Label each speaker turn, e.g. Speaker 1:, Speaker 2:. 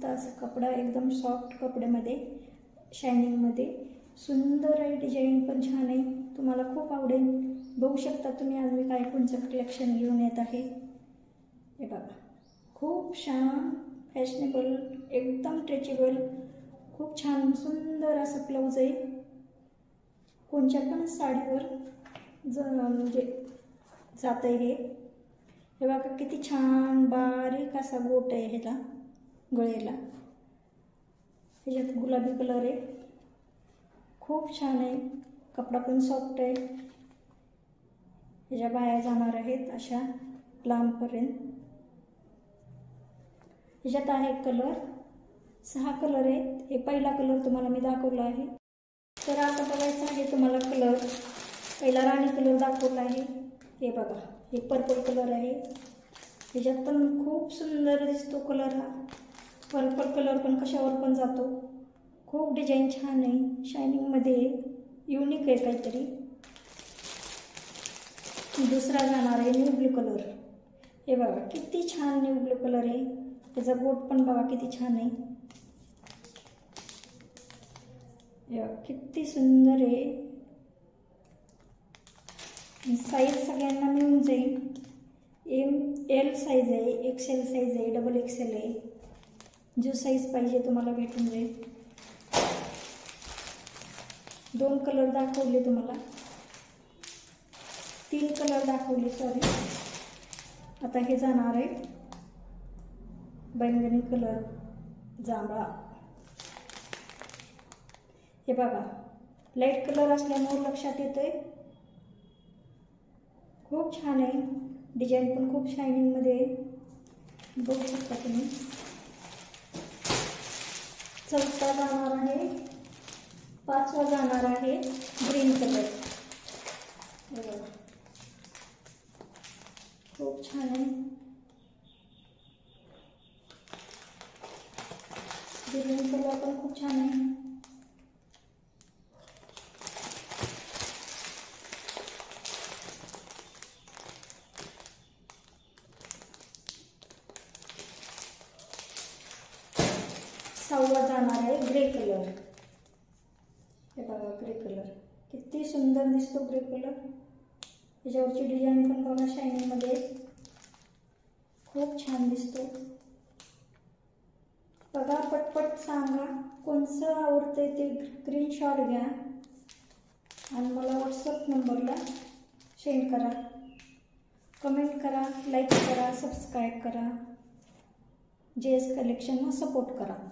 Speaker 1: मस्त असा कपडा, एकदम सॉफ्ट कपड्यामध्ये, शायनिंगमध्ये सुंदर आहे. डिझाईन पण छान आहे, तुम्हाला खूप आवडेल. बघू शकता तुम्ही आज मी काय कोणचं कलेक्शन घेऊन येत आहे. हे बघा, खूप छान फॅशनेबल, एकदम स्ट्रेचेबल, खूप छान सुंदर असं ब्लाऊज आहे. कोणत्या पण साडीवर म्हणजे जात आहे हे बघा, किती छान बारीक असा गोट आहे ह्याला गळ्याला. ह्याच्यात गुलाबी कलर आहे, खूप छान आहे. कपडा पण सॉफ्ट आहे. ह्याच्या बाया जाणार आहेत अशा लांबपर्यंत. ह्याच्यात आहे कलर, 6 कलर आहेत. हे पहिला कलर तुम्हाला मी दाखवला आहे. तर आता बघायचं आहे तुम्हाला कलर. पहिला राणी कलर दाखवला आहे. हे बघा, हे पर्पल कलर आहे. ह्याच्यात पण खूप सुंदर दिसतो कलर हा. पर्पल कलर पण कशावर पण जातो. खूप डिझाईन छान आहे, शायनिंगमध्ये युनिक आहे काहीतरी. दुसरा जाणार आहे न्यू ब्लू कलर. हे बघा, किती छान न्यू ब्लू कलर आहे. त्याचा गोट पण बघा किती छान आहे. किती सुंदर आहे. साईज सगळ्यांना मिळून जाईल. एल साईज आहे, एक्सेल साईज आहे, डबल एक्सेल आहे. जो साईज पाहिजे तुम्हाला भेटून जाईल. 2 कलर दाखवले तुम्हाला, 3 कलर दाखवले, सॉरी. आता हे जाणार आहे बैंगनी कलर, जांभळा. हे बघा, लाईट कलर असल्यामुळे लक्षात येतोय. खूप छान आहे. डिझाईन पण खूप शायनिंगमध्ये आहे, बघू शकता तुम्ही. चौथा जाणार आहे, 5वा जाणार आहे ग्रीन कलर. हे बघा, खूप छान आहे. ग्रीन कलर पण खूप छान आहे. सहावा जाणार आहे ग्रे कलर. हे बघा, ग्रे कलर किती सुंदर दिसतो ग्रे कलर. त्याच्यावरची डिझाईन पण बघा शायनिंगमध्ये, खूप छान दिसतो. बघा, पटपट सांगा कोणचं आवडतंय ते. स्क्रीनशॉट घ्या आणि मला व्हॉट्सअप नंबरला सेंड करा. कमेंट करा, लाईक करा, सबस्क्राईब करा. JS कलेक्शनला सपोर्ट करा.